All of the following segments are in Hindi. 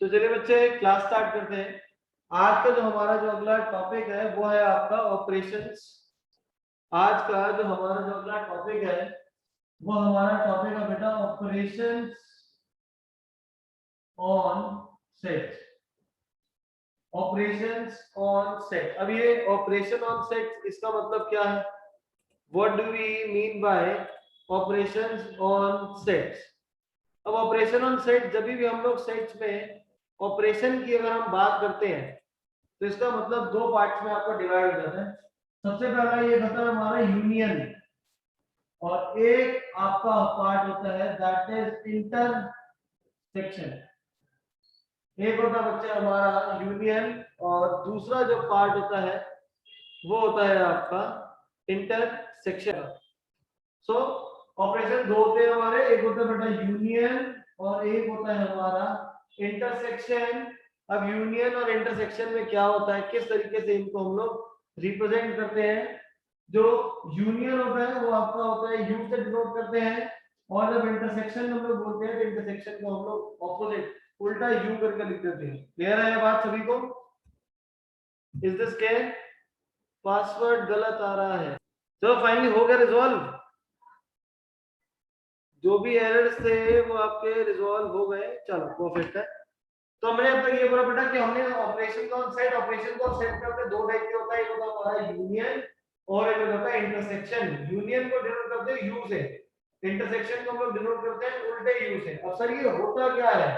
तो चलिए बच्चे क्लास स्टार्ट करते हैं। आज का जो हमारा जो अगला टॉपिक है वो है आपका ऑपरेशंस। आज का जो हमारा जो अगला टॉपिक है वो हमारा टॉपिक है बेटा operations on set. Operations on set. अब ये ऑपरेशन ऑन सेट इसका मतलब क्या है? What do we mean by operations on sets? अब ऑपरेशन ऑन सेट जब भी हम लोग सेट्स में ऑपरेशन की अगर हम बात करते हैं तो इसका मतलब दो पार्ट्स में आपको डिवाइड हो जाता है। सबसे पहला ये होता है हमारा यूनियन और एक आपका पार्ट होता है दैट इज इंटरसेक्शन। एक होता है बच्चे हमारा यूनियन और दूसरा जो पार्ट होता है वो होता है आपका इंटरसेक्शन। सो ऑपरेशन दो होते हैं हमारे, एक होता है बेटा यूनियन और एक होता है हमारा इंटरसेक्शन। अब यूनियन और इंटरसेक्शन में क्या होता है, किस तरीके से इनको हम लोग रिप्रेजेंट करते हैं? जो यूनियन होता है वो आपका होता है यू से डिनोट करते हैं और जब इंटरसेक्शन हम लोग बोलते हैं तो इंटरसेक्शन को हम लोग ऑपोजिट उल्टा यू करके लिख देते हैं। क्लियर है ये बात सभी को? Is this clear? पासवर्ड गलत आ रहा है। चलो फाइनली हो गया रिजॉल्व। जो भी एरर्स थे वो आपके रिजॉल्व हो गए। चलो परफेक्ट है। तो हमने अब तक ये बोला बेटा कि हमने ऑपरेशन ऑन सेट में हमने दो टाइप के होता है, एक होता है हमारा यूनियन और एक होता है इंटरसेक्शन। यूनियन को डिनोट करते हैं यू से, इंटरसेक्शन को हम लोग डिनोट करते हैं उल्टे यू से। अब सर ये होता क्या है?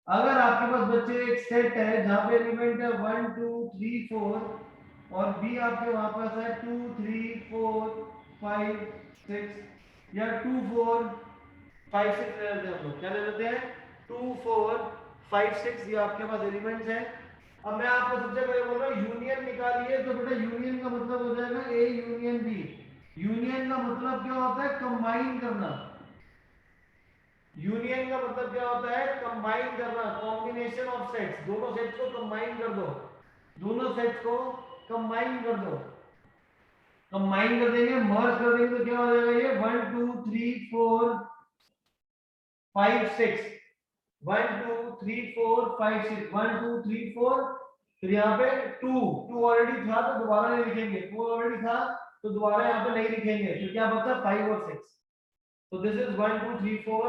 अगर आपके पास बच्चे एक सेट है जहां पे एलिमेंट है 1 2 3 4 और बी आपके वहां पास है 2 3 4 5 6 या 2 4 5 6 ले लेते हैं हम लोग। क्या ले लेते हैं? 2 4 5 6 ये आपके पास एलिमेंट्स हैं। अब मैं आपको सबसे पहले बोल रहा हूँ यूनियन निकालिए, तो बेटा यूनियन का मतलब हो जाएगा ए यूनियन बी। यूनियन का मतलब क्या होता है? कंबाइन करना। यूनियन का मतलब क्या होता है? कंबाइन करना, कॉम्बिनेशन ऑफ सेट्स। दोनों सेट्स को कंबाइन कर दो, दोनों सेट्स को कंबाइन कर दो। कंबाइन कर देंगे, मर्ज कर देंगे तो क्या हो जाएगा? ये 1 2 3 4 5 6 1 2 3 4 5 6 1 2 3 4। फिर यहाँ पे 2 ऑलरेडी था तो दोबारा नहीं लिखेंगे, 4 ऑलरेडी था तो दोबारा यहाँ पे नहीं लिखेंगे। फिर क्या बचा? 5 और 6। So this is 1 2 3 4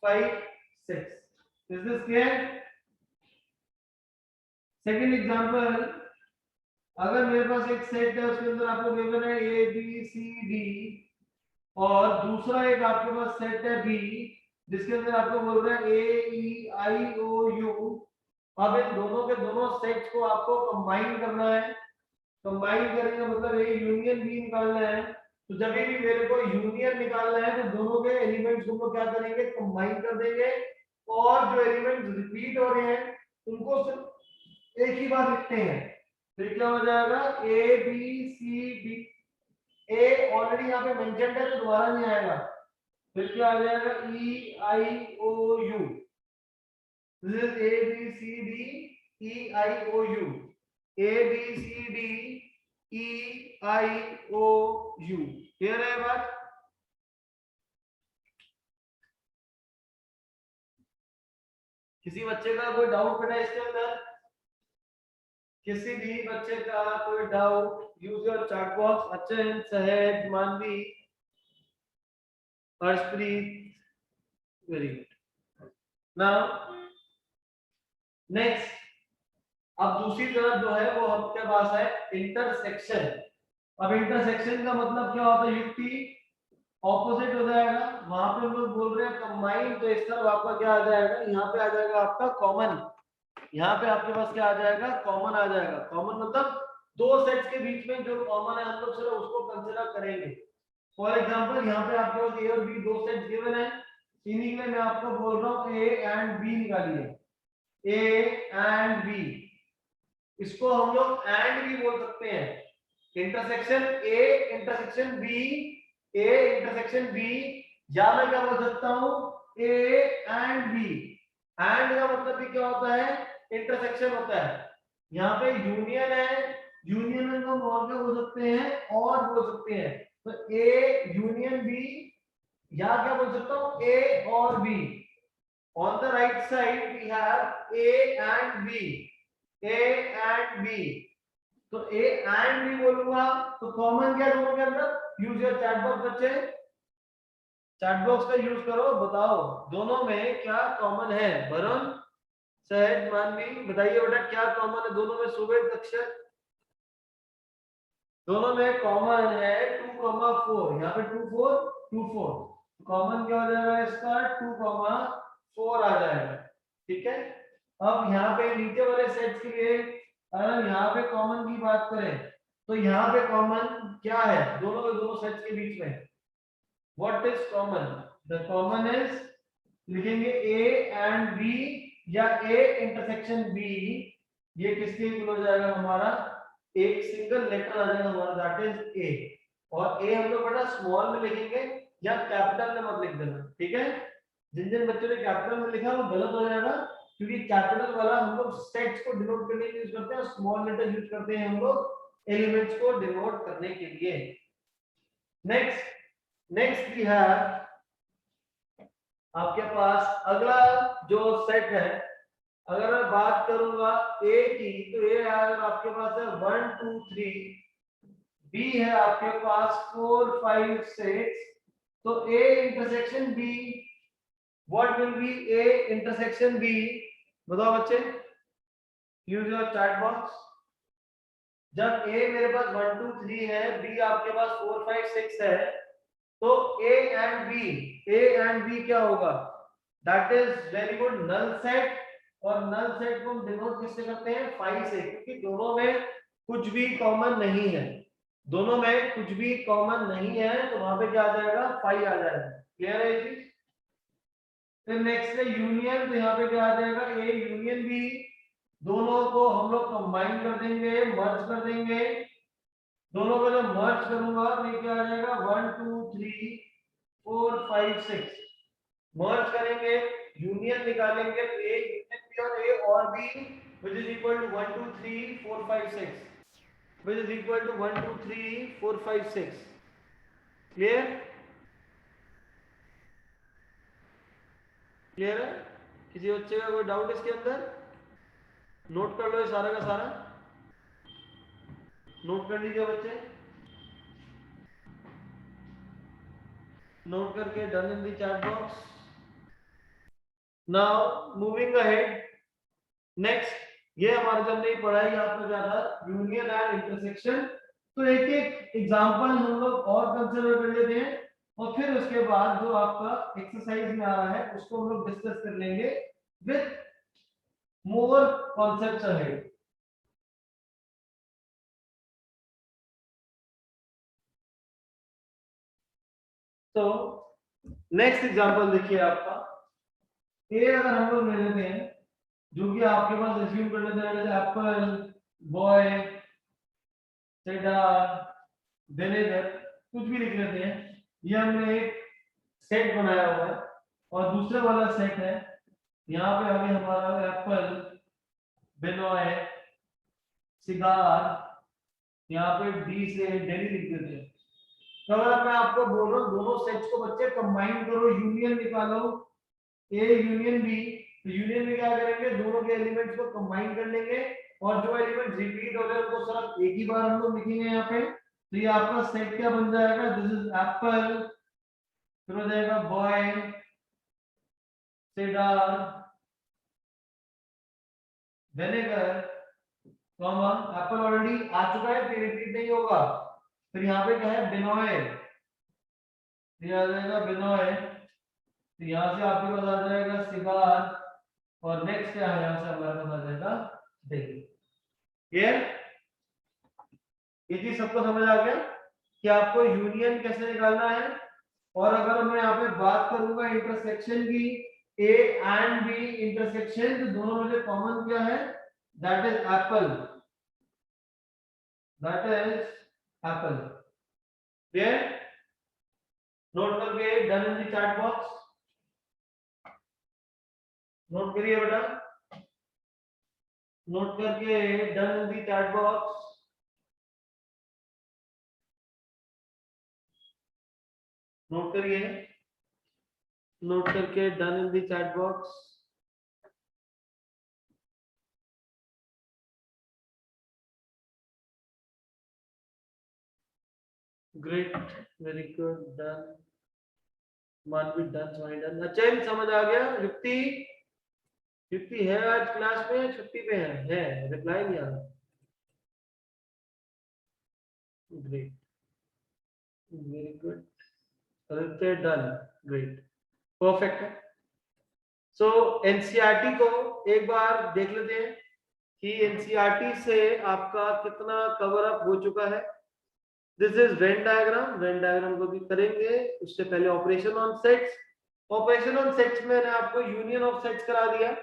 5 6. Is this clear? Second example, अगर मेरे पास एक सेट है उसके अंदर आपको गिवन है ए बी सी डी और दूसरा एक आपके पास सेट है बी जिसके अंदर आपको बोल रहे हैं ए ई आई ओ यू। अब इन दोनों के दोनों सेट्स को आपको कंबाइन करना है। कंबाइन करेंगे मतलब ए यूनियन बी निकालना है। तो जब भी मेरे को यूनियन निकालना है तो दोनों के एलिमेंट्स को क्या करेंगे? कंबाइन कर देंगे और जो एलिमेंट्स रिपीट हो रहे हैं उनको सिर्फ एक ही बार लिखते हैं। फिर क्या हो जाएगा? A B C D. A already यहाँ पे मेंशन्ड है तो दोबारा नहीं आएगा। फिर क्या आ जाएगा? E I O U. This is A B C D E I O U. A B C D E I O U. Clear है बात? किसी बच्चे का कोई डाउट बेटा इसके अंदर? किसी भी बच्चे का कोई doubt? Use your chat box. Achan, Sahaj, Manvi, Harshpreet, very good. Now next, अब दूसरी तरफ जो है वो आपके पास है इंटरसेक्शन। अब इंटरसेक्शन का मतलब क्या होता है? युक्ति ऑपोजिट हो जाएगा। वहां पे हम लोग बोल रहे हैं कंबाइन, तो इस तरफ आपका क्या आ जाएगा? यहाँ पे आ जाएगा आपका कॉमन। यहाँ पे आपके पास क्या आ जाएगा? कॉमन आ जाएगा। कॉमन मतलब दो सेट्स के बीच में जो कॉमन है हम लोग सिर्फ उसको कंसिडर करेंगे। फॉर एग्जांपल यहाँ पे आपके पास ए और बी दो सेट्स गिवन है, इन्हीं में मैं आपको बोल रहा हूँ ए एंड बी निकालिए। ए एंड बी, इसको हम लोग एंड भी बोल सकते हैं। Intersection A intersection B, A intersection B, या मैं क्या बोल सकता हूँ? ए एंड बी। एंड का मतलब भी क्या होता है? इंटरसेक्शन होता है। यहाँ पे यूनियन है, यूनियन में हम और क्या बोल सकते हैं? और बोल सकते हैं। तो ए यूनियन बी, या क्या बोल सकता हूँ? ए और B. On the right side we have A and B. A and B. तो A and B बोलूंगा तो कॉमन क्या दोनों के अंदर? यूज योर चैट बॉक्स बच्चे, चैट बॉक्स का यूज करो, बताओ दोनों में क्या कॉमन है। वरुण, सहज, मानवी, बताइए बेटा क्या कॉमन है दोनों में? सुबह, अक्षर, दोनों में कॉमन है 2,4। यहाँ पे 2,4 2,4 कॉमन क्या हो जाएगा इसका? 2,4 आ जाएगा। ठीक है, अब यहाँ पे नीचे वाले सेट के लिए अगर यहाँ पे कॉमन की बात करें तो यहाँ पे कॉमन क्या है दोनों के दोनों सेट्स के बीच में? What is common? The common is, लिखेंगे A एंड B या A इंटरसेक्शन B। ये किसके इक्वल हो जाएगा हमारा? एक सिंगल लेटर आ जाएगा हमारा, दैट इज A। और A हम लोग बड़ा स्मॉल में लिखेंगे या कैपिटल में मत लिख देना, ठीक है? जिन जिन बच्चों ने कैपिटल में लिखा वो गलत हो जाएगा, क्योंकि कैपिटल वाला हम लोग सेट्स को डिनोट करने के लिए यूज करते हैं, स्मॉल लेटर यूज करते हैं हम लोग एलिमेंट्स को डिनोट करने के लिए। नेक्स्ट वी हैव आपके पास अगला जो सेट है, अगर मैं बात करूंगा A की तो A अगर आपके पास है 1 2 3, B है आपके पास 4 5 6, तो A intersection B, what will B A intersection B? बताओ बच्चे, यूज योर चैट बॉक्स। जब A मेरे पास 1 2 3 है, B आपके पास 4 5 6 है, तो A एंड B क्या होगा? That is very good, null set. और नल सेट को हम डिनोट किससे करते हैं? 5 से, क्योंकि दोनों में कुछ भी कॉमन नहीं है, दोनों में कुछ भी कॉमन नहीं है, तो वहां पे क्या आ जाएगा? 5 आ जाएगा। क्लियर है जी? फिर नेक्स्ट है यूनियन, तो यहाँ पे क्या आ जाएगा? A यूनियन B, दोनों को हम लोग कंबाइन कर देंगे, मर्ज कर देंगे। दोनों को जब मर्ज करूंगा तो ये क्या आ जाएगा? 1 2 3 4 5 6 मर्ज करेंगे, यूनियन निकालेंगे, तो A यूनियन B और A और B which is equal to 1 2 3 4 5 6 which is equal to 1 2 3 4 5 6। Clear? Clear है? किसी बच्चे का कोई डाउट इसके अंदर? नोट कर लो ये सारा का सारा, नोट कर लीजिए बच्चे, नोट करके done in the chat box. Now moving ahead, next ये हमारा जब नहीं पढ़ा है आपको क्या था? Union and intersection. तो एक एक एग्जांपल हम लोग और कंसीडर कर लेते हैं, और फिर उसके बाद जो आपका एक्सरसाइज में आ रहा है उसको हम लोग डिस्कस कर लेंगे विद मोर कॉन्सेप्ट्स अहेड। तो नेक्स्ट एग्जांपल देखिए आपका, ए अगर हम लोग ले लेते हैं, जो कि आपके पास एज्यूम कर लेते हैं जैसे एप्पल, बॉय, सेडार, विनेगर, कुछ भी लिख लेते हैं। ये हमने एक सेट बनाया हुआ है, और दूसरे वाला सेट है, यहाँ पे अभी हमारा एप्पल, बेनॉय, सिगार, यहाँ पे डी से डेली लिख देते हैं। तो अगर मैं आपको बोल रहा हूँ दोनों सेट्स को बच्चे कंबाइन करो, यूनियन निकालो, ए यूनियन बी, तो यूनियन में क्या करेंगे? दोनों के एलिमेंट्स को कंबाइन कर लेंगे, और जो एलिमेंट रिपीट हो गए उनको सिर्फ एक ही बार हम लोग लिखेंगे यहाँ पे। तो ये आपका सेट क्या बन जाएगा? दिस इज एप्पल, फिर हो जाएगा boy, cider, vinegar, comma, apple already आ चुका है, फिर रिपीट नहीं होगा। फिर यहाँ पे क्या है? बेनॉय, ये आ जाएगा बेनॉय, तो यहाँ से आपके पास आ जाएगा सिगार, और नेक्स्ट क्या है? यहाँ से हमारे पास आ जाएगा डेली। क्लियर? ये चीज सबको समझ आ गया कि आपको यूनियन कैसे निकालना है। और अगर मैं यहाँ पे बात करूंगा इंटरसेक्शन की, ए एंड बी इंटरसेक्शन, तो दोनों में से कॉमन क्या है? That is apple, that is apple. Clear? Note करके done in the chat box, note करिए बेटा, नोट करके done in the chat box. Note करिए, नोट करके done in the chat box. Great, very good, done, Manvi done, Swami done. अच्छा समझ आ गया। युक्ति, युक्ति है आज क्लास में, छुट्टी पे है रिप्लाई नहीं आ रहा। Great, very good, Aditya done, great, perfect है। सो एनसीईआरटी को एक बार देख लेते हैं कि एनसीईआरटी से आपका कितना कवर अप हो चुका है। This is Venn diagram, Venn diagram को भी करेंगे। उससे पहले operation on sets, operation on sets में मैंने आपको यूनियन ऑफ सेट्स करा दिया।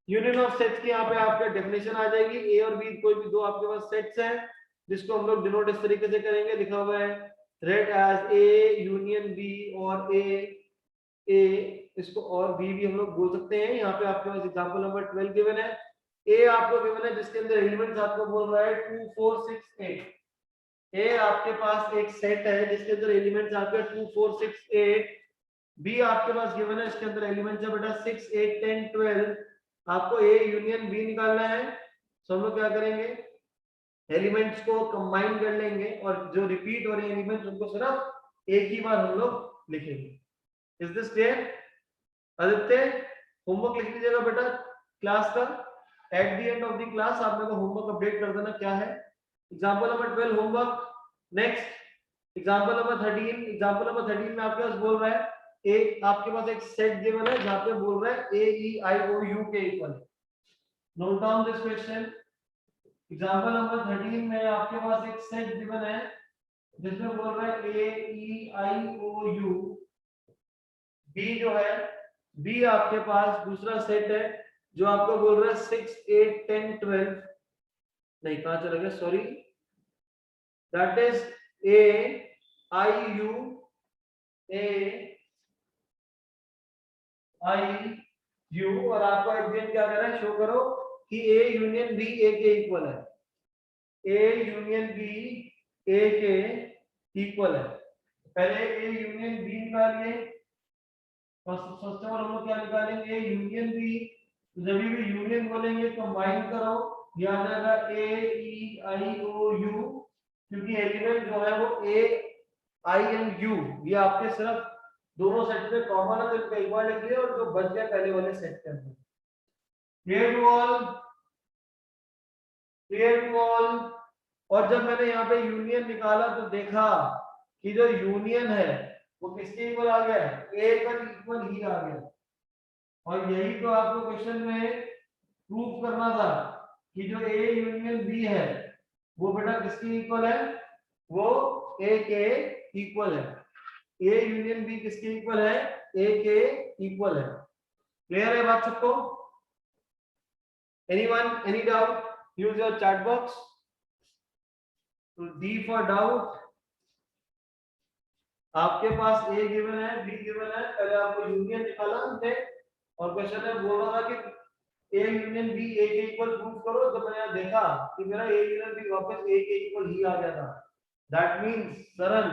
यूनियन ऑफ सेट्स की यहाँ पे आपके डेफिनेशन आ जाएगी। ए और बी कोई भी दो आपके पास सेट्स हैं जिसको हम लोग डिनोट इस तरीके से करेंगे, लिखा हुआ है read as A union B और ए, इसको और बी भी हम लोग बोल सकते हैं। यहाँ पे आपके पास एग्जांपल नंबर 12 गिवन है। ए आपको गिवन है जिसके अंदर एलिमेंट्स आपको बोल रहा है 2 4 6 8। ए आपके पास एक सेट है जिसके अंदर एलिमेंट्स आपके 2 4 6 8। बी आपके पास गिवन है, इसके अंदर एलिमेंट्स है बेटा 6 8 10 12। आपको ए यूनियन बी निकालना है। तो हम लोग क्या करेंगे, एलिमेंट्स को कंबाइन कर लेंगे और जो रिपीट हो रहे एलिमेंट्स उनको सिर्फ एक ही बार हम लोग लिखेंगे। Is this clear? Aditya homework लिख लीजिएगा बेटा क्लास का। At the end of the class आप मेरे को होमवर्क अपडेट कर देना क्या है। Example number 12 homework. Next example number 13। Example number 13 में आपके पास बोल रहा है ए, आपके पास एक सेट गिवन है जहां पे बोल रहा है ए ई आई ओ यू के equal. Note down this question. Example number 13 में आपके पास एक सेट गिवन है जिसमें बोल रहा है ए E I O you. B जो है, बी आपके पास दूसरा सेट है जो आपको बोल रहा है 6 8 10 12। नहीं कहां चला गया, sorry, that is A I you, A I you, और आपको एग्जाम क्या कर रहा है, शो करो कि ए यूनियन बी ए के इक्वल है। ए यूनियन बी ए के इक्वल है। पहले ए यूनियन बी निकालिए। फर्स्ट ऑफ ऑल हम लोग क्या निकालेंगे, यूनियन बी। जब भी यूनियन बोलेंगे कंबाइन करो, याद रहेगा ए ई आई ओ यू, क्योंकि एलिमेंट जो है वो ए आई एंड यू ये आपके सिर्फ दोनों सेट में कॉमन है, तो इनको एक बार लिख लिया और जो बच गया पहले वाले सेट के अंदर। Clear to all? Clear to all? और जब मैंने यहाँ पे यूनियन निकाला तो देखा कि जो यूनियन है वो किसके इक्वल आ गया, ए का इक्वल ही आ गया। और यही तो आपको क्वेश्चन में प्रूफ करना था कि जो ए यूनियन बी है वो बेटा किसके इक्वल है, वो ए के इक्वल है। ए यूनियन बी किसके इक्वल है, ए के इक्वल है। क्लियर है बात सबको? Anyone, any doubt? Use your chat box to D for doubt. आपके पास ए गिवन है, बी गिवन है, पहले आपको यूनियन निकालना है और क्वेश्चन में बोल रहा था कि ए यूनियन बी ए के इक्वल प्रूफ करो। तो मैंने देखा कि मेरा ए यूनियन बी वापस ए के इक्वल ही आ गया था। दैट मींस सरल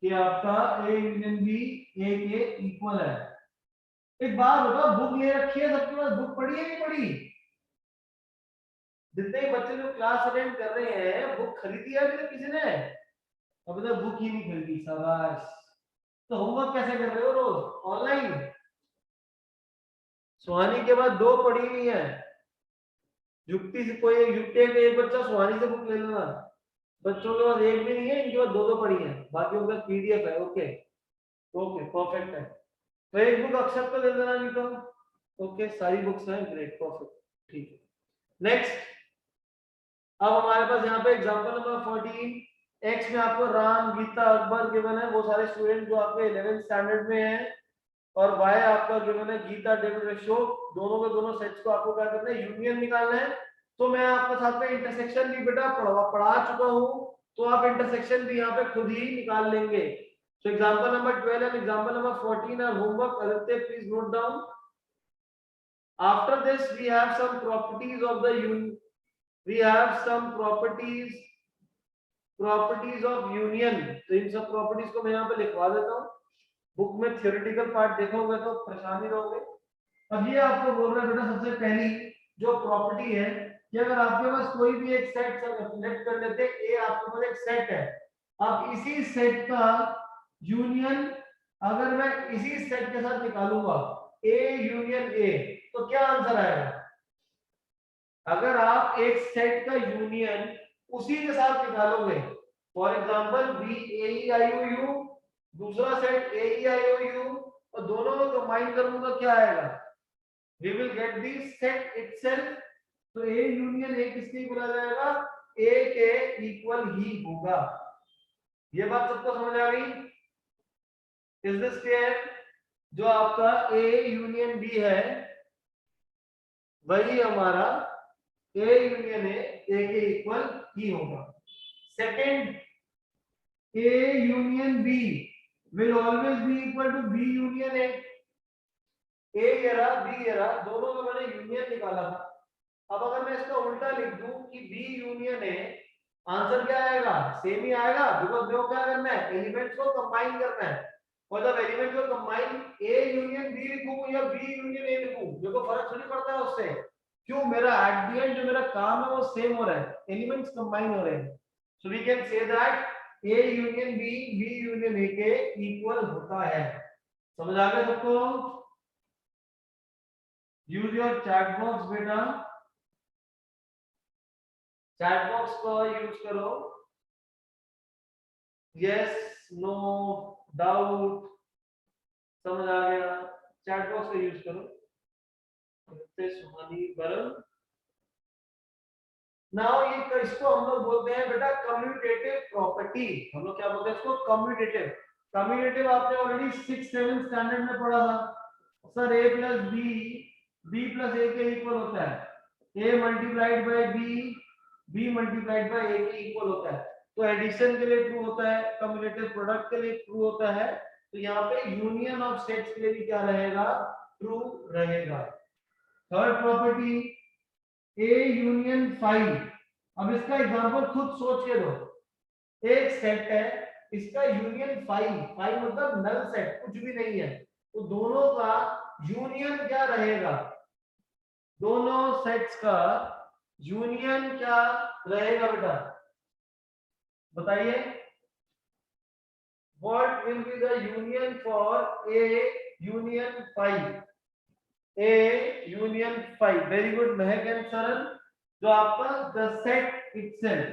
कि आपका ए यूनियन बी ए के इक्वल है। एक बात बताओ, बुक ले रखी है सबके पास, बुक पढ़ी है नहीं पढ़ी? जितने बच्चे जो क्लास अटेंड कर रहे हैं बुक खरीदी है कि किसी ने? अभी तक बुक ही नहीं खरीदी, शाबाश। तो होमवर्क कैसे कर रहे हो रोज? ऑनलाइन? सुहानी के बाद दो पढ़ी हुई है, युक्ति से कोई युक्ति का एक बच्चा सुहानी से बुक ले लेना। बच्चों के पास एक भी नहीं है, इनके पास दो दो पढ़ी है, बाकी उनका पीडीएफ है। ओके ओके परफेक्ट है। तो एक बुक अक्षर को ले लेना, नहीं तो ओके सारी बुक्स हैं, ग्रेट परफेक्ट ठीक है। नेक्स्ट अब हमारे पास यहाँ पे एग्जांपल नंबर 14। एक्स में आपको राम, गीता, अकबर गिवन है, वो सारे स्टूडेंट जो आपके 11th स्टैंडर्ड में हैं। और वाई आपका गिवन है गीता, डेविड, अशोक, दोनों के दोनों सेट्स को आपको क्या करना है, यूनियन निकालना है। तो मैं आपके साथ में इंटरसेक्शन भी बेटा पढ़ा चुका हूँ, तो आप इंटरसेक्शन भी यहाँ पे खुद ही निकाल लेंगे। So example number 12 and example number 14 are homework. Aditya, please note down. After this, we have some properties of the union. We have some properties of union. तो इन सब प्रॉपर्टीज को मैं यहाँ पे लिखवा देता हूँ। बुक में थियोरेटिकल पार्ट देखोगे तो परेशानी रहोगे। अब ये आपको बोल रहा है बेटा, सबसे पहली जो प्रॉपर्टी है कि अगर आपके पास कोई भी एक सेट सेलेक्ट कर लेते, ए आपके पास एक सेट है, अब इसी सेट का यूनियन अगर मैं इसी सेट के साथ निकालूंगा ए यूनियन ए, तो क्या आंसर आएगा? अगर आप एक सेट का यूनियन उसी के साथ निकालोगे, for example B A E I O U, दूसरा set A E I O U, और दोनों को कंबाइन करूंगा, क्या आएगा? We will get the set itself. तो ए यूनियन ए किसके इक्वल आ जाएगा? ए के इक्वल ही होगा। ये बात सबको समझ आ गई? Is this clear? जो आपका ए यूनियन बी है वही हमारा ए यूनियन ए के इक्वल ही होगा। Second, A union B will always be equal to B union A. A ये रहा, बी ये रहा, दोनों का मैंने यूनियन निकाला था। अब अगर मैं इसका उल्टा लिख दूं कि बी यूनियन ए, आंसर क्या आएगा? सेम ही आएगा, बिकॉज़ मेरे को क्या करना है? एलिमेंट्स को कंबाइन करना है। और जब एलिमेंट को कंबाइन ए यूनियन बी लिखूं या बी यूनियन ए लिखूं, मेरे को फर्क थोड़ी पड़ता है उससे। क्यों? मेरा एट द एंड जो मेरा काम है वो सेम हो रहा है, एलिमेंट्स कंबाइन हो रहे हैं। So we can say that A union B B union A के इक्वल होता है। समझ आ गया सबको? यूज योर चैट बॉक्स बेटा, चैट बॉक्स को यूज करो। यस नो डाउट, समझ आ गया? चैट बॉक्स का यूज करो। सुहानी बरन। नाउ ये इसको हम लोग बोलते हैं बेटा कम्यूटेटिव प्रॉपर्टी। हम लोग क्या बोलते हैं इसको? कम्यूटेटिव। कम्यूटेटिव आपने ऑलरेडी 6-7 स्टैंडर्ड में पढ़ा था sir. a plus B plus A के इक्वल होता है a multiplied by B multiplied by A के इक्वल होता है। तो एडिशन के लिए ट्रू होता है, कम्यूटेटिव प्रोडक्ट के लिए ट्रू होता है। तो यहाँ पे यूनियन ऑफ सेट्स के लिए भी क्या रहेगा? ट्रू रहेगा। थर्ड प्रॉपर्टी, ए यूनियन फाइव। अब इसका एग्जांपल खुद सोच के दो। एक सेट है, इसका यूनियन फाइव मतलब नल सेट, कुछ भी नहीं है। तो दोनों का यूनियन क्या रहेगा? दोनों सेट्स का यूनियन क्या रहेगा बेटा? बताइए। What will be the union for A union five? A union five, very good Mahak and Saral. जो आपका the set itself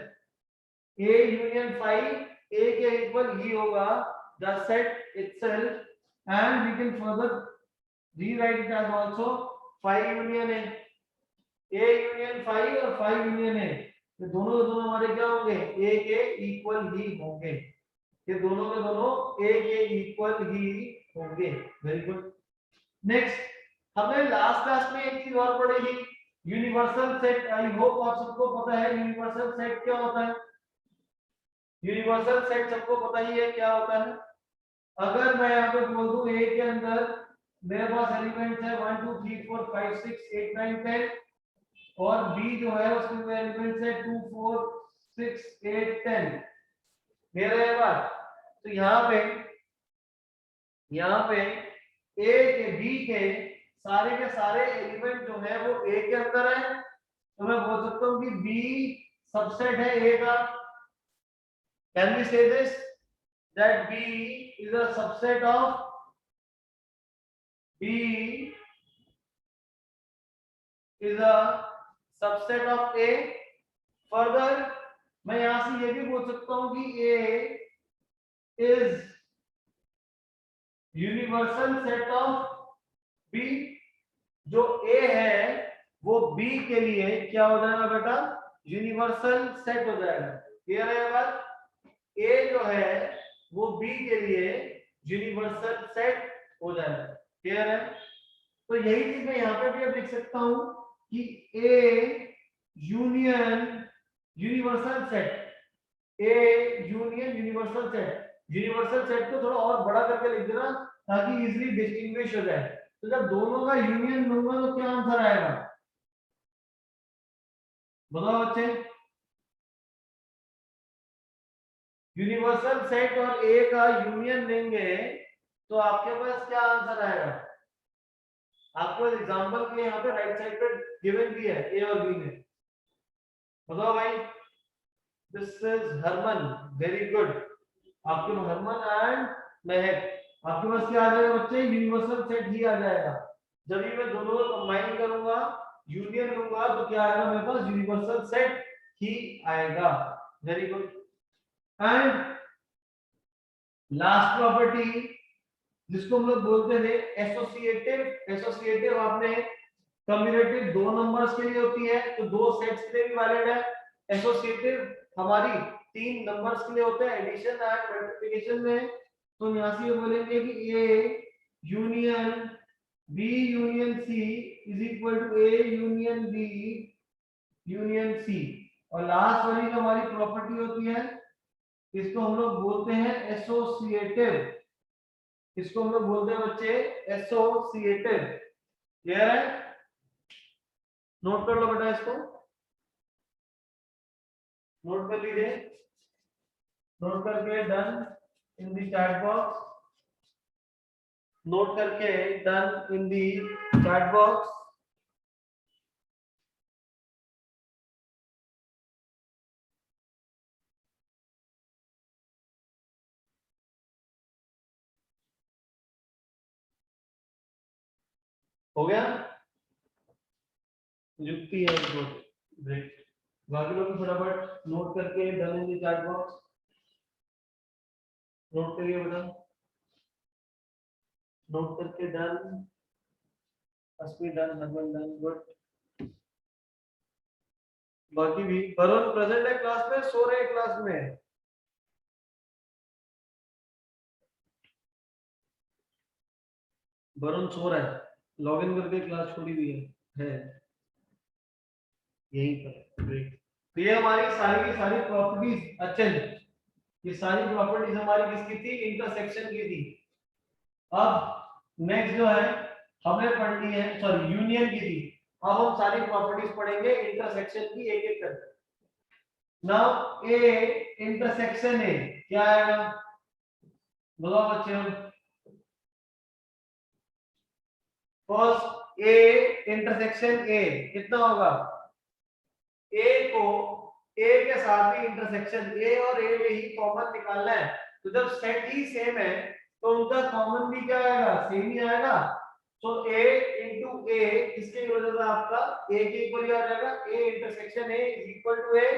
A union five A के इक्वल ही होगा the set itself, and we can further rewrite it as also five union A. A union five और फाइव यूनियन ए, ये दोनों के दोनों हमारे क्या होंगे? ए के इक्वल ही होंगे। ये दोनों के दोनों ए के इक्वल ही होंगे। Very good. नेक्स्ट, हमने लास्ट क्लास में एक चीज और पढ़ी थी, यूनिवर्सल सेट। आई होप आप सबको पता है यूनिवर्सल सेट क्या होता है। यूनिवर्सल सेट सबको पता ही है क्या होता है। अगर मैं यहाँ पे बोल दूं ए के अंदर मेरे पास एलिमेंट्स है 1 2 3 4 5 6 8 9 10, और बी जो है उसमें एलिमेंट्स है 2 4 6 8 10। मेरा ये बात, तो यहाँ पे ए के बी के सारे एलिमेंट जो है वो ए के अंदर है। तो मैं बोल सकता हूँ कि बी सबसेट है ए का। Can we say this that B is a subset of B is a subset of A. Further मैं यहां से ये भी बोल सकता हूं कि A is universal set of B. जो ए है वो बी के लिए क्या हो जाएगा बेटा? यूनिवर्सल सेट हो जाएगा। क्लियर है बात? ए जो है वो बी के लिए यूनिवर्सल सेट हो जाएगा। क्लियर है? तो यही चीज मैं यहाँ पे भी अब लिख सकता हूं कि A union universal set, A union universal set. Universal set को थोड़ा और बड़ा करके लिख देना ताकि इजीली डिस्टिंग्विश हो जाए। तो जब दोनों का यूनियन लूंगा तो क्या आंसर आएगा? बताओ बच्चे। यूनिवर्सल सेट और ए का यूनियन लेंगे तो आपके पास क्या आंसर आएगा? आपको एग्जांपल के यहाँ पे राइट साइड पे गिवन भी है ए और बी में। बताओ भाई। This is Harman, very good. आपके हरमन एंड महक, आपके पास क्या आ जाएगा बच्चे, यूनिवर्सल सेट ही आ जाएगा। जब भी मैं दोनों को कंबाइन करूंगा, यूनियन लूंगा, तो क्या आएगा मेरे पास, यूनिवर्सल सेट ही आएगा। Very good. And last property जिसको हम लोग बोलते थे एसोसिएटिव, एसोसिएटिव आपने कम्युनेटिव दो नंबर्स के लिए होती है, तो दो सेट्स के लिए भी वैलिड है। एसोसिएटिव हमारी तीन नंबर्स के लिए होते हैं, एडिशन एंड मल्टीप्लिकेशन में। तो यहां से बोलेंगे कि A union B union C is equal to A union B union C. और लास्ट वाली जो हमारी प्रॉपर्टी होती है इसको हम लोग बोलते हैं एसोसिएटिव, इसको हम लोग बोलते हैं बच्चे एसोसिएटिव। क्लियर है? नोट कर लो बेटा, इसको नोट कर लीजिए, नोट करके done in the chat box, note करके done in the chat box. हो गया? युक्ति है ग्रेट। बाकी लोग भी फटाफट नोट करके done in the chat box, note करिए बेटा, नोट करके डन, अस्मी डन, नगन डन, गुड। बाकी भी वरुण प्रेजेंट है क्लास में, सो रहे क्लास में? वरुण सो रहा है, लॉगिन करके क्लास छोड़ी हुई है यहीं पर। ग्रेट। तो ये हमारी सारी की सारी प्रॉपर्टीज, अच्छे, ये सारी प्रॉपर्टीज हमारी किसकी थी, इंटरसेक्शन की थी। अब नेक्स्ट जो है हमें पढ़नी है, सॉरी यूनियन की थी। अब हम सारी प्रॉपर्टीज पढ़ेंगे इंटरसेक्शन की एक एक करके। नाउ ए इंटरसेक्शन ए क्या आएगा, बताओ बच्चे। हम फर्स्ट ए इंटरसेक्शन ए कितना होगा, ए को ए के साथ ही इंटरसेक्शन ए और ए में ही कॉमन निकालना है। तो जब सेट ही सेम है तो उनका कॉमन भी क्या आएगा, सेम ही आएगा। तो a इंटू ए किसके वजह से आपका a के इक्वल ही आ जाएगा, a intersection a is equal to a।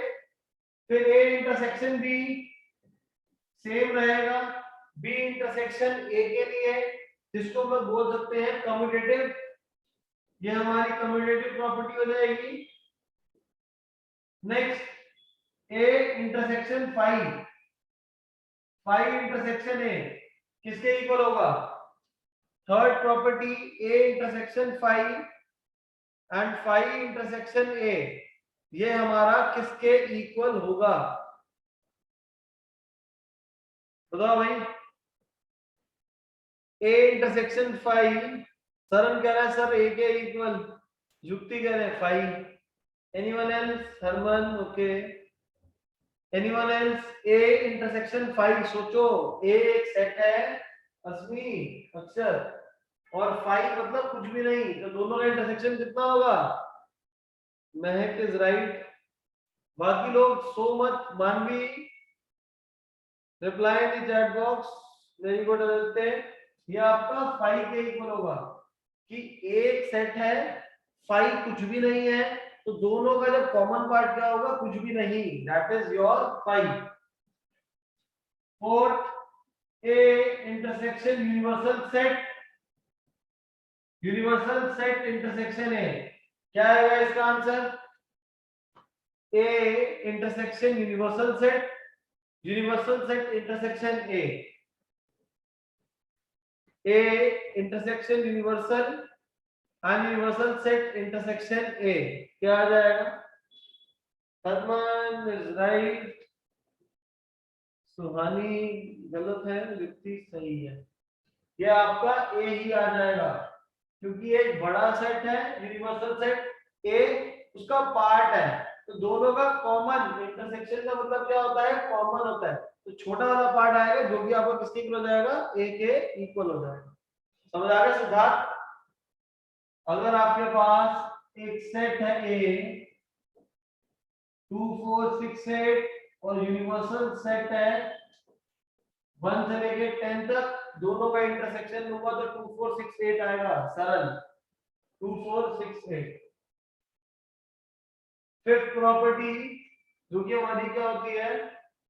फिर a इंटरसेक्शन b सेम रहेगा b इंटरसेक्शन a के लिए, जिसको हम लोग बोल सकते हैं कम्यूटेटिव। ये हमारी कम्यूटेटिव प्रॉपर्टी हो जाएगी। Next a intersection 5, 5 intersection a किसके इक्वल होगा, third property a intersection 5 and 5 intersection a, ये हमारा किसके इक्वल होगा, बताओ भाई। a इंटरसेक्शन 5, सरन कह रहा है सर a के इक्वल, युक्ति कह रहे हैं 5, anyone else, Harman okay, anyone else. a intersection 5, सोचो a एक सेट है, अस्मी अक्षर, और 5 मतलब कुछ भी नहीं, तो दोनों का इंटरसेक्शन कितना होगा, महक इज राइट। बाकी लोग सो मच, मानवी reply in the chat box, very good Aditya. ये आपका 5 के इक्वल होगा कि एक सेट है 5 कुछ भी नहीं है, तो दोनों का जब कॉमन पार्ट क्या होगा, कुछ भी नहीं, that is your 5। Fourth A intersection universal set, universal set intersection A, क्या आएगा इसका answer, A intersection universal set, universal set intersection A, A intersection universal and universal set intersection A, क्या आ जाएगा, हरमान इज राइट, सुहानी गलत है, युक्ति सही है। ये आपका ए ही आ जाएगा, क्योंकि एक बड़ा सेट है यूनिवर्सल सेट, ए उसका पार्ट है, तो दोनों का कॉमन, इंटरसेक्शन का मतलब क्या होता है, कॉमन होता है, तो छोटा वाला पार्ट आएगा जो कि आपका किसके इक्वल हो जाएगा, ए के इक्वल हो जाएगा। समझ आ गया सिद्धार्थ? अगर आपके पास एक सेट है ए 2 4 6 8 और यूनिवर्सल सेट है 1 से लेके 10 तक दोनों का इंटरसेक्शन लूंगा तो 2468 आएगा सरल 2468। फिफ्थ प्रॉपर्टी जो कि हमारी क्या होती है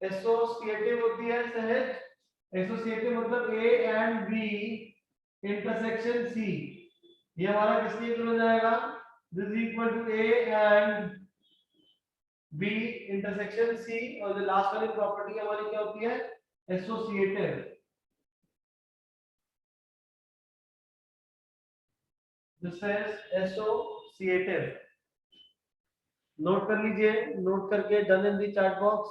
एसोसिएटिव होती है सहज। एसोसिएटिव मतलब A and B intersection C, ये हमारा किसके इक्वल हो जाएगा this is equal to A and B intersection C. और जो लास्ट वाली प्रॉपर्टी हमारी क्या होती है associative. This is associative. Note कर लीजिए, नोट करके done in the chat box,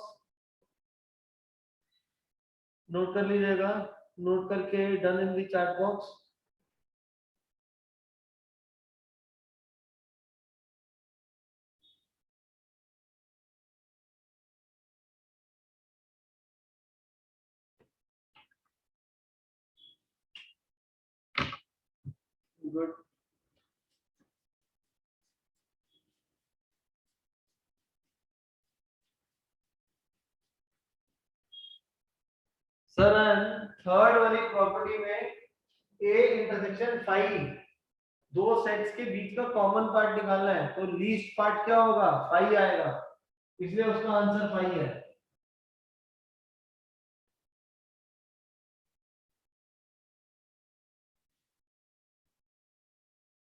note कर लीजिएगा, नोट करके done in the chat box. Good. Sir third वाली प्रॉपर्टी में ए इंटरसेक्शन फाइव, दो सेट्स के बीच का कॉमन पार्ट निकालना है तो लीस्ट पार्ट क्या होगा फाइव आएगा, इसलिए उसका आंसर फाइव है।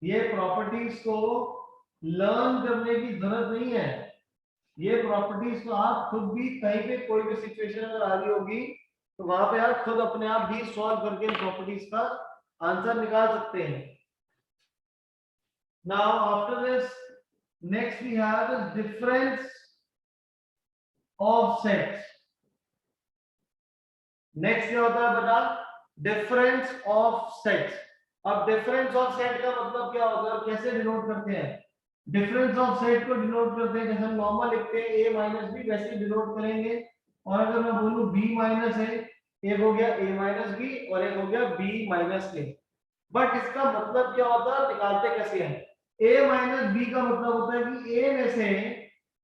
ये प्रॉपर्टीज को लर्न करने की जरूरत नहीं है, ये प्रॉपर्टीज को आप खुद भी कहीं पे कोई भी सिचुएशन अगर आ रही होगी तो वहां पे आप खुद अपने आप भी सॉल्व करके इन प्रॉपर्टीज का आंसर निकाल सकते हैं। Now after this next we have the difference of sets. Next क्या होता है बेटा डिफरेंस ऑफ सेट्स। अब डिफरेंस ऑफ सेट का मतलब क्या होता है, कैसे डिनोट करते हैं डिफरेंस ऑफ सेट को डिनोट करते हैं जैसे हम नॉर्मल लिखते हैं a माइनस बी, वैसे ही डिनोट करेंगे। और अगर मैं बोलूं b माइनस है, एक हो गया a माइनस बी और एक हो गया b माइनस a। बट इसका मतलब क्या होता है निकालते कैसे हैं, a माइनस बी का मतलब होता है कि a में से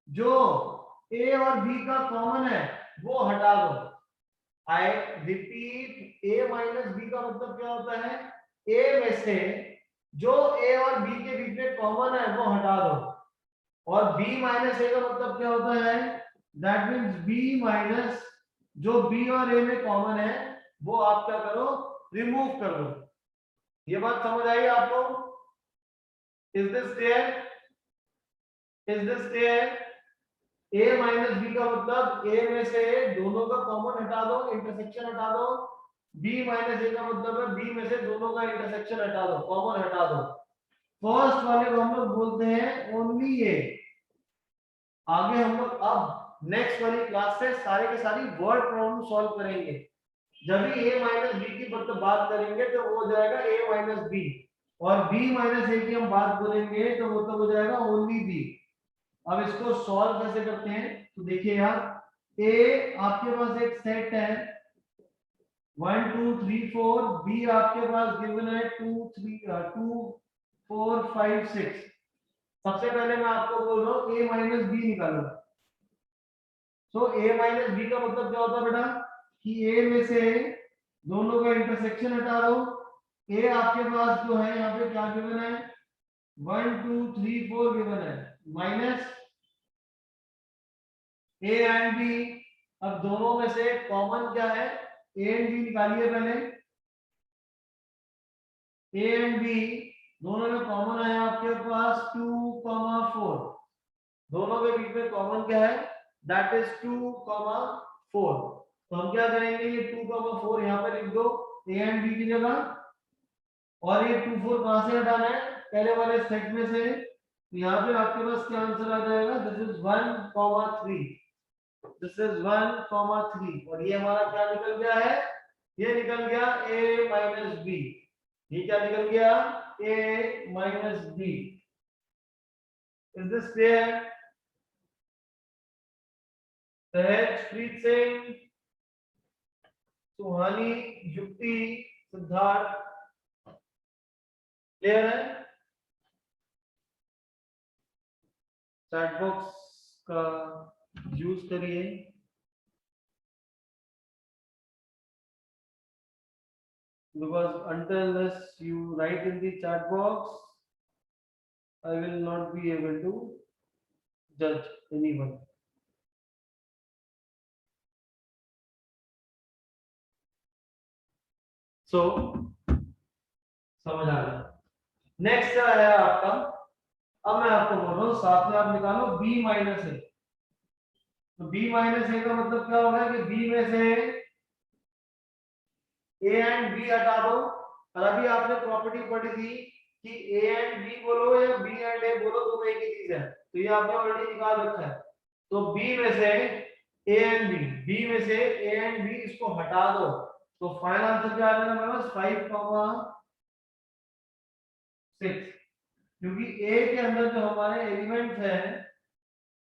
जो a और b का कॉमन है वो हटा दो। I repeat a minus B का मतलब क्या होता है a में से जो a और b के बीच में कॉमन है वो हटा दो। और b माइनस a का मतलब क्या होता है दैट मींस b माइनस जो b और a में कॉमन है वो आप क्या करो रिमूव कर दो। ये बात समझ आई आपको? Is this clear? Is this clear? a minus B का मतलब a में से दोनों का कॉमन हटा दो, इंटरसेक्शन हटा दो। b माइनस a का मतलब है b में से दोनों का इंटरसेक्शन हटा दो, कॉमन हटा दो। फर्स्ट वाले को हम लोग बोलते हैं ओनली ए। आगे हम लोग अब नेक्स्ट वाली क्लास से सारे के सारी वर्ड प्रॉब्लम सॉल्व करेंगे। जब भी a माइनस बी की मतलब बात करेंगे तो वो हो जाएगा a माइनस बी, और b माइनस a की हम बात बोलेंगे तो वो तो हो जाएगा ओनली b। अब इसको सॉल्व कैसे करते हैं तो देखिए यार a आपके पास एक सेट है 1 2 3 4, b आपके पास गिवन है 2 3 2 4 5 6। सबसे पहले मैं आपको बोल रहा हूँ a माइनस बी निकालो। तो a माइनस बी का मतलब क्या होता है बेटा कि a में से दोनों का इंटरसेक्शन हटा दो। a आपके पास जो है यहाँ पे क्या गिवन है 1 2 3 4 गिवन है माइनस a एंड b। अब दोनों में से कॉमन क्या है a एंड b निकालिए पहले। a एंड b दोनों में कॉमन है आपके पास 2, 4। दोनों के बीच में कॉमन क्या है दैट इज 2, 4। तो हम क्या करेंगे ये 2, 4 यहाँ पे लिख दो a एंड b की जगह। और ये 2 4 कहां से हटाना है पहले वाले सेट में से। तो यहाँ पे आपके पास क्या आंसर आ जाएगा दिस इज 1, 3। दिस इज 1, 3 और ये हमारा क्या निकल गया है, ये निकल गया a माइनस बी। ये क्या निकल गया a minus B. Is this clear? Sahajpreet Singh, Suhani, Yukti, Siddharth clear है? चैट बॉक्स का यूज करिए। because unless you write in the chat box, I will not be able to judge anyone. So समझ आ गया। नेक्स्ट क्या है आपका, अब मैं आपको बोल रहा हूँ साथ में आप निकालो b माइनस ए। तो b माइनस ए का मतलब क्या होगा कि b में से a एंड b हटा दो। और अभी आपने प्रॉपर्टी पढ़ी थी कि a एंड b बोलो या b एंड a बोलो, दोनों एक ही चीज है, तो ये आपने ऑलरेडी निकाल रखा है। तो b में से a एंड b, b में से a एंड b इसको हटा दो, तो फाइनल आंसर क्या आ जाएगा मेरे पास 5,6। क्योंकि a के अंदर जो हमारे एलिमेंट्स हैं,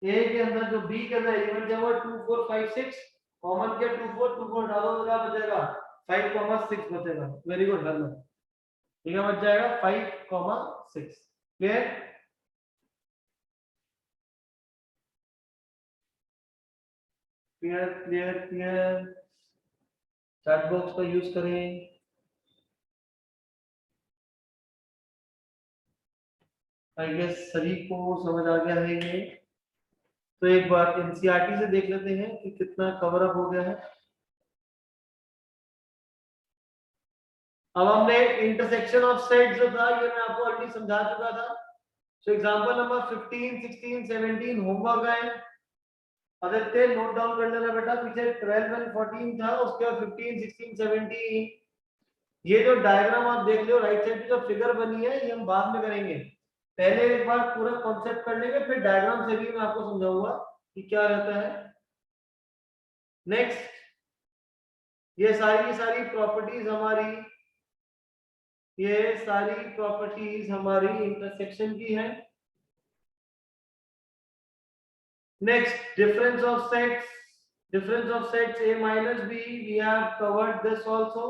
a के अंदर जो b के अंदर एलिमेंट है वो 2 4 5 6, कॉमन के 2 4 हटा दो तो क्या बचेगा 5,6 बचेगा। वेरी गुड हरमन, ठीक है, बच जाएगा 5,6। Clear? Clear clear clear. Chat box का यूज करें। आई गेस सभी को समझ आ गया है ये। तो एक बार एनसीईआरटी से देख लेते हैं कि कितना कवर अप हो गया है। अब हमने इंटरसेक्शन ऑफ सेट जो था ये मैं आपको ऑलरेडी समझा चुका था। सो एग्जांपल नंबर 15 16 17 होमवर्क है। आदित्य नोट डाउन कर लेना बेटा, पीछे 12 और 14 था, उसके बाद 15 16 17। ये जो डायग्राम आप देख रहे हो राइट साइड की जो फिगर बनी है ये हम बाद में करेंगे, पहले एक बार पूरा कॉन्सेप्ट कर लेंगे, फिर डायग्राम से भी मैं आपको समझाऊंगा कि क्या रहता है। नेक्स्ट, ये सारी प्रॉपर्टीज हमारी, ये सारी प्रॉपर्टीज हमारी इंटरसेक्शन की है। Next, difference of sets, difference of sets a minus b, we have covered this also।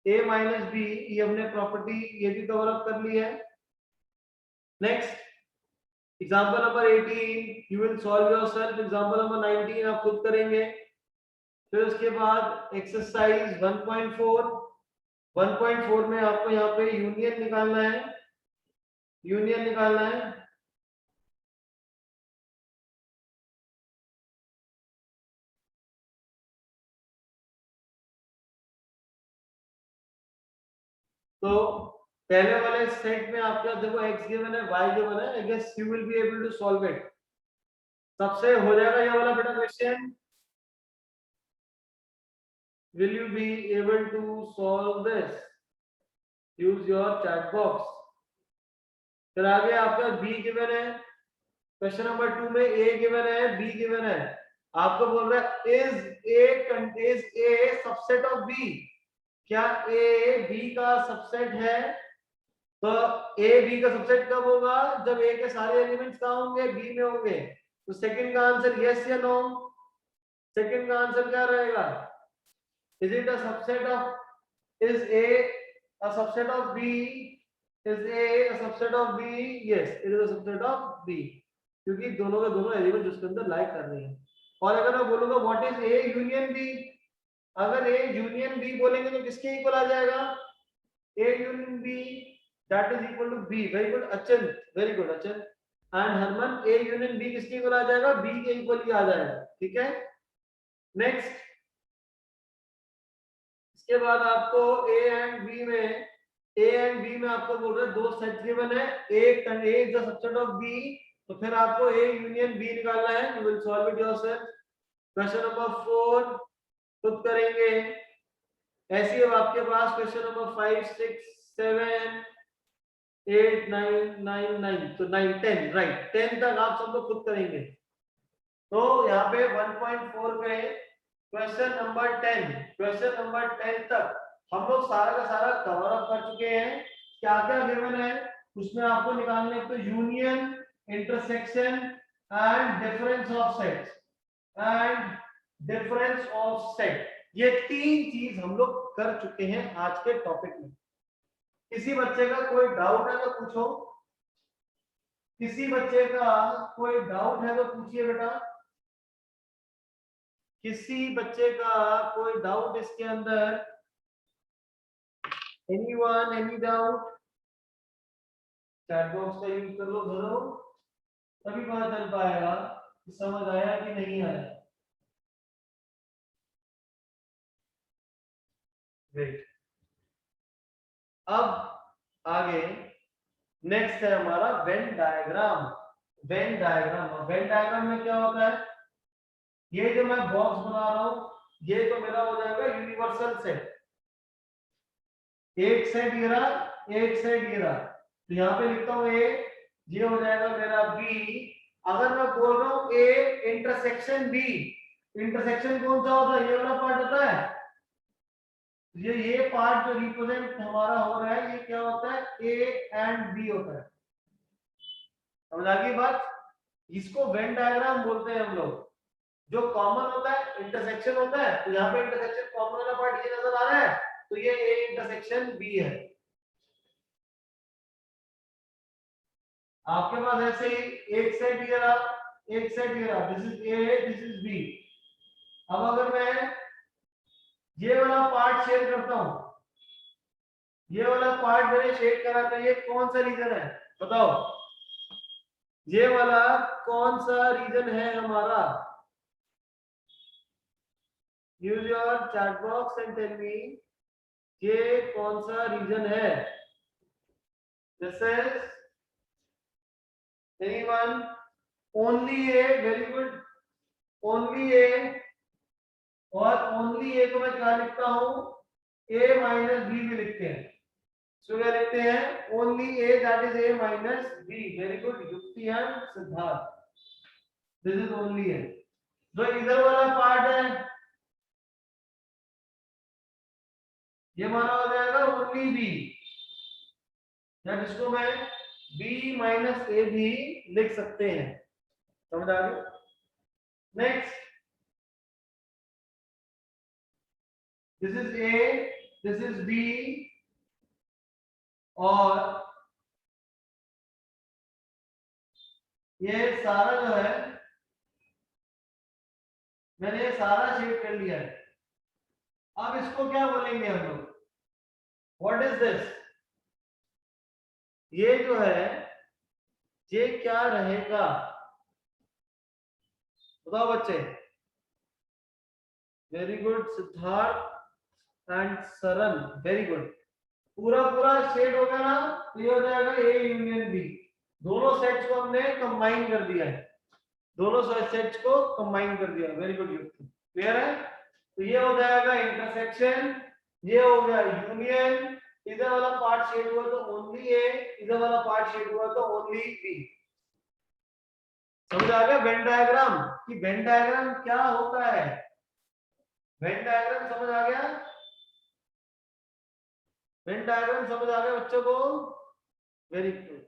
a minus b ये हमने प्रॉपर्टी ये भी कवर अप कर ली है। Next, example number 18 you will solve yourself, example number 19 आप खुद करेंगे। फिर उसके बाद एक्सरसाइज 1.4, 1.4 में आपको यहाँ पे यूनियन निकालना है, यूनियन निकालना है। तो पहले वाले सेट में आपका देखो x गिवन है y गिवन है, I guess you will be able to solve it. सबसे हो जाएगा ये वाला बेटा question, will you be able to solve this? use your chat box। फिर आगे आपका b गिवन है, क्वेश्चन नंबर 2 में a गिवन है b गिवन है, आपको बोल रहा है is a subset of b, क्या a b का सबसेट है? तो a b का सबसेट कब होगा? जब a के सारे एलिमेंट्स कहां होंगे? b में होंगे। तो सेकंड का आंसर यस या नो? सेकंड का आंसर क्या रहेगा? Is it a subset of, is a subset of b, is a subset of b? yes, it is a subset of b, क्योंकि दोनों के दोनों एलिमेंट उसके अंदर लाइक कर रहे हैं। और अगर मैं बोलूंगा what is a union b, अगर a यूनियन b बोलेंगे तो किसके इक्वल आ जाएगा? a union b that is equal to b। Very good Achan, very good Achan and Harman, a union b किसके इक्वल आ जाएगा? b के इक्वल ही आ जाएगा। ठीक है, नेक्स्ट, इसके बाद आपको a एंड b में आपको बोल रहे हैं दो सेट गिवन है, एक a is the subset of b, तो फिर आपको a यूनियन b निकालना है। You will solve it yourself. Question number 4 खुद करेंगे। ऐसे ही अब आपके पास क्वेश्चन नंबर 5 6 7 8 9 9 9, तो 9 10 राइट, 10 तक आप सब लोग खुद करेंगे। तो यहाँ पे 1.4 पे क्वेश्चन नंबर 10, क्वेश्चन नंबर 10 तक हम लोग सारा का सारा कवर अप कर चुके हैं। क्या क्या गिवन है उसमें आपको निकालने, तो union, intersection and difference of sets, and difference of set, ये तीन चीज हम लोग कर चुके हैं आज के टॉपिक में। किसी बच्चे का कोई डाउट है तो पूछो, किसी बच्चे का कोई डाउट है तो पूछिए बेटा। किसी बच्चे का कोई डाउट इसके अंदर anyone, any doubt? Chat box का यूज कर लो भरो, तभी पता चल पाएगा कि समझ आया कि नहीं आया। ग्रेट। अब आगे नेक्स्ट है हमारा Venn diagram. Venn diagram, Venn diagram में क्या होता है, ये जो मैं बॉक्स बना रहा हूं ये तो मेरा हो जाएगा यूनिवर्सल सेट। एक सेट ये रहा, एक सेट ये रहा, तो यहाँ पे लिखता हूँ ए, ये हो जाएगा मेरा बी। अगर मैं बोल रहा हूँ ए इंटरसेक्शन बी, इंटरसेक्शन कौन सा होता है, ये वाला पार्ट होता है। ये पार्ट जो रिप्रेजेंट हमारा हो रहा है ये क्या होता है, ए एंड बी होता है। समझ आ गई बात? इसको वेन डायग्राम बोलते हैं हम लोग। जो कॉमन होता है इंटरसेक्शन होता है, तो यहाँ पे इंटरसेक्शन कॉमन वाला पार्ट ये नजर आ रहा है, तो ये ए इंटरसेक्शन बी है। आपके पास ऐसे ही एक सेट ये रहा, एक सेट ये रहा, this is A, this is B. अब अगर मैं ये वाला पार्ट शेयर करता हूं, ये वाला पार्ट मैंने शेयर करा, तो ये कौन सा रीजन है बताओ, ये वाला कौन सा रीजन है हमारा? Use your chat box and tell me ये कौन सा रीजन है। This is anyone, only A, very good, only A. और ओनली ए को मैं क्या लिखता हूं, ए माइनस बी भी लिखते हैं। सो क्या लिखते हैं, only A that is A minus B. Very good Yukti and Siddharth, this is only A. जो इधर वाला पार्ट है ये हमारा हो जाएगा ओनली बी, या जिसको मैं बी माइनस ए भी लिख सकते हैं। समझ आ गई? Next, this is A, this is B, और ये सारा जो है मैंने ये सारा शेड कर लिया है। अब इसको क्या बोलेंगे हम लोग, व्हाट इज दिस? ये जो है ये क्या रहेगा बताओ बच्चे? Very good Siddharth and Saran, very good. पूरा पूरा शेड हो गया ना, तो ये हो जाएगा ए यूनियन बी। दोनों सेट्स को हमने कंबाइन कर दिया है, दोनों सेट्स को कंबाइन कर दिया। वेरी गुड युक्ति, क्लियर है? तो ये हो जाएगा इंटरसेक्शन, ये हो गया यूनियन। इधर वाला पार्ट शेड हुआ तो ओनली ए, इधर वाला पार्ट शेड हुआ तो ओनली बी। समझ आ गया वेन डायग्राम कि वेन डायग्राम क्या होता है? वेन डायग्राम समझ आ गया? वेन डायग्राम समझ आ गया बच्चों को? Very good.